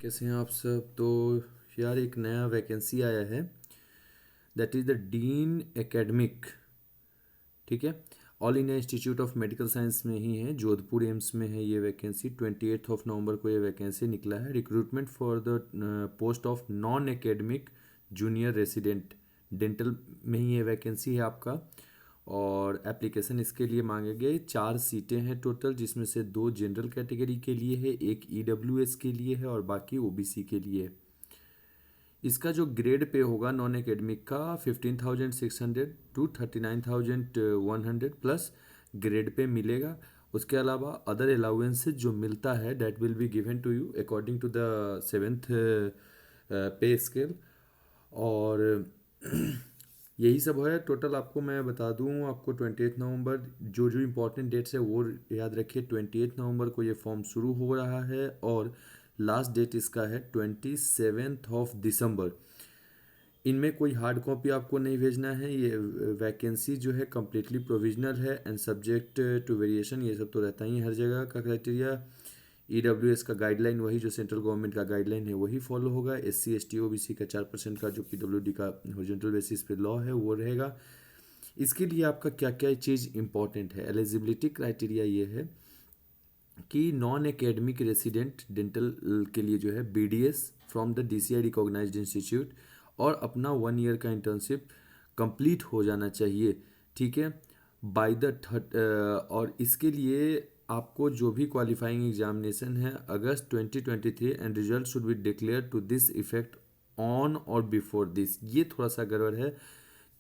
कैसे हैं आप सब। तो यार एक नया वैकेंसी आया है, that is the dean academic. ठीक है, all India institute of medical science में ही है, जोधपुर एम्स में है ये वैकेंसी। 28 नवंबर को ये वैकेंसी निकला है। Recruitment for the post of non academic junior resident dental में ही ये वैकेंसी है आपका। और एप्लीकेशन इसके लिए मांगे गए 4 सीटें हैं टोटल, जिसमें से 2 जनरल कैटेगरी के लिए है, एक ईडब्ल्यूएस के लिए है और बाकी ओबीसी के लिए है। इसका जो ग्रेड पे होगा नॉन एकेडमिक का 15,600 टू 39,100 प्लस ग्रेड पे मिलेगा। उसके अलावा अदर अलाउंसेस जो मिलता है that will be given to you according to the 7th pay scale. और यही सब है टोटल। आपको मैं बता दूं, आपको 28 नवंबर जो जो इम्पोर्टेंट डेट्स है वो याद रखिए। 28 नवंबर को ये फॉर्म शुरू हो रहा है और लास्ट डेट इसका है 27 दिसंबर। इनमें कोई हार्ड कॉपी आपको नहीं भेजना है। ये वैकेंसी जो है कम्प्लीटली प्रोविजनल है एंड सब्जेक्ट टू वेरिएशन, ये सब तो रहता ही है हर जगह का क्राइटेरिया। ईडब्ल्यूएस का गाइडलाइन वही जो सेंट्रल गवर्नमेंट का गाइडलाइन है वही फॉलो होगा। एससी एसटी ओबीसी का 4% का जो पीडब्ल्यूडी का हॉरिजॉन्टल बेसिस पे लॉ है वो रहेगा। इसके लिए आपका क्या क्या चीज़ इंपॉर्टेंट है, एलिजिबिलिटी क्राइटेरिया ये है कि नॉन एकेडमिक रेसिडेंट डेंटल के लिए जो है BDS from the DCI recognized institute और अपना 1 ईयर का इंटर्नशिप कंप्लीट हो जाना चाहिए। ठीक है, बाय द और इसके लिए आपको जो भी क्वालिफाइंग एग्जामिनेशन है August 2023 and result should be declare to this effect on or before this. ये थोड़ा सा गड़बड़ है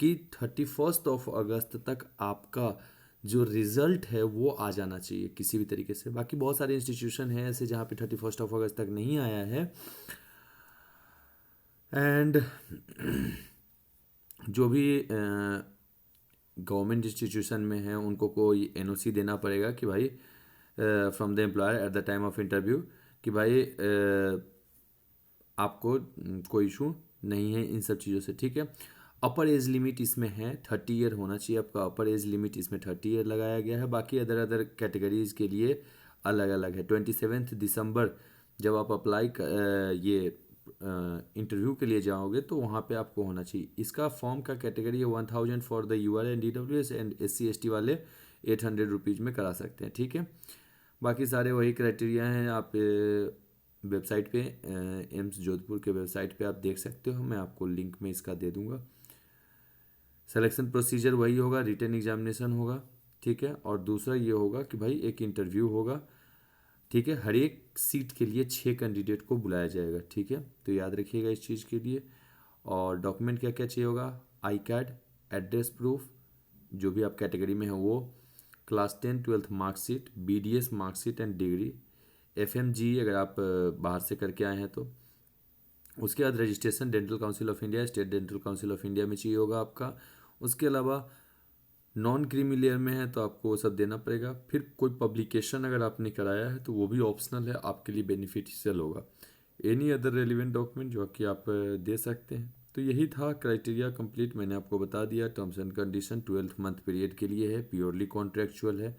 कि 31 अगस्त तक आपका जो रिजल्ट है वो आ जाना चाहिए किसी भी तरीके से। बाकी बहुत सारे इंस्टीट्यूशन हैं ऐसे जहाँ पे 31 अगस्त तक नहीं आया है। एंड जो भी गवर्नमेंट इंस्टीट्यूशन में है उनको कोई एनओसी देना पड़ेगा कि भाई from the employer at the time of interview कि भाई आपको कोई इशू नहीं है इन सब चीज़ों से। ठीक है, अपर एज लिमिट इसमें है 30 ईयर होना चाहिए आपका। अपर एज लिमिट इसमें 30 ईयर लगाया गया है। बाकी अदर अदर कैटेगरीज के लिए अलग अलग है। 27 दिसंबर जब आप अप्लाई ये इंटरव्यू के लिए जाओगे तो वहाँ पे आपको होना चाहिए। इसका फॉर्म का कैटेगरी है 1000 for the UR and DWS and SC ST वाले 800 रुपीज़ में करा सकते हैं। ठीक है, बाकी सारे वही क्राइटेरिया हैं। आप वेबसाइट पे एम्स जोधपुर के वेबसाइट पे आप देख सकते हो, मैं आपको लिंक में इसका दे दूंगा। सिलेक्शन प्रोसीजर वही होगा, रिटन एग्जामिनेशन होगा। ठीक है, और दूसरा ये होगा कि भाई एक इंटरव्यू होगा। ठीक है, हर एक सीट के लिए 6 कैंडिडेट को बुलाया जाएगा। ठीक है, तो याद रखिएगा इस चीज़ के लिए। और डॉक्यूमेंट क्या क्या चाहिए होगा, आई कार्ड, एड्रेस प्रूफ जो भी आप कैटेगरी में है वो, class 10 twelfth marksheet, BDS marksheet and degree, FMG अगर आप बाहर से करके आए हैं तो। उसके बाद registration dental council of India, state dental council of India में चाहिए होगा आपका। उसके अलावा नॉन क्रीमी लेयर में है तो आपको वो सब देना पड़ेगा। फिर कोई पब्लिकेशन अगर आपने कराया है तो वो भी ऑप्शनल है, आपके लिए बेनिफिशियल होगा। एनी अदर रेलिवेंट डॉक्यूमेंट जो कि आप दे सकते हैं। तो यही था क्राइटेरिया कंप्लीट, मैंने आपको बता दिया। Terms and condition 12 month period के लिए है, प्योरली कॉन्ट्रेक्चुअल है।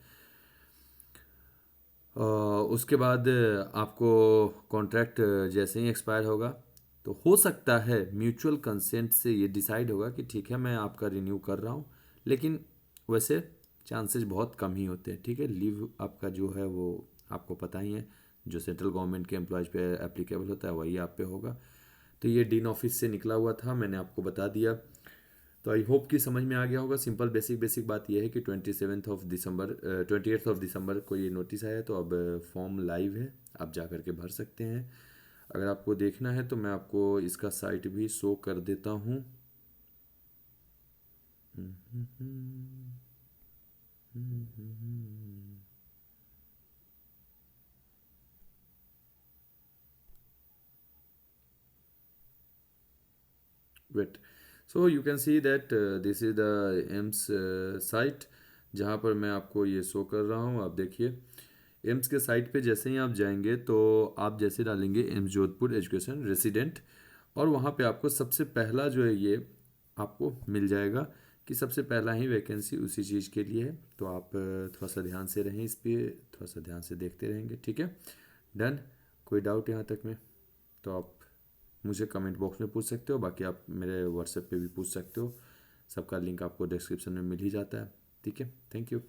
उसके बाद आपको कॉन्ट्रैक्ट जैसे ही एक्सपायर होगा तो हो सकता है म्यूचुअल कंसेंट से ये डिसाइड होगा कि ठीक है मैं आपका रिन्यू कर रहा हूँ, लेकिन वैसे चांसेस बहुत कम ही होते हैं। ठीक है, लीव आपका जो है वो आपको पता ही है, जो सेंट्रल गवर्नमेंट के एम्प्लॉयज़ पे एप्लीकेबल होता है वही आप पे होगा। तो ये डीन ऑफिस से निकला हुआ था, मैंने आपको बता दिया। तो आई होप कि समझ में आ गया होगा। सिंपल बेसिक बेसिक बात यह है कि 28 दिसंबर को ये नोटिस आया, तो अब फॉर्म लाइव है, आप जा कर के भर सकते हैं। अगर आपको देखना है तो मैं आपको इसका साइट भी शो कर देता हूँ। Wait, so you can see that this is the AIIMS site जहाँ पर मैं आपको ये शो कर रहा हूँ। आप देखिए एम्स के साइट पे जैसे ही आप जाएंगे तो आप जैसे डालेंगे एम्स जोधपुर एजुकेशन रेसिडेंट, और वहाँ पे आपको सबसे पहला जो है ये आपको मिल जाएगा कि सबसे पहला ही वैकेंसी उसी चीज़ के लिए है। तो आप थोड़ा सा ध्यान से रहें, इस पर थोड़ा सा ध्यान से देखते रहेंगे। ठीक है, डन, कोई डाउट यहाँ तक में? तो आप मुझे कमेंट बॉक्स में पूछ सकते हो, बाकी आप मेरे व्हाट्सएप पे भी पूछ सकते हो। सबका लिंक आपको डिस्क्रिप्शन में मिल ही जाता है। ठीक है, थैंक यू।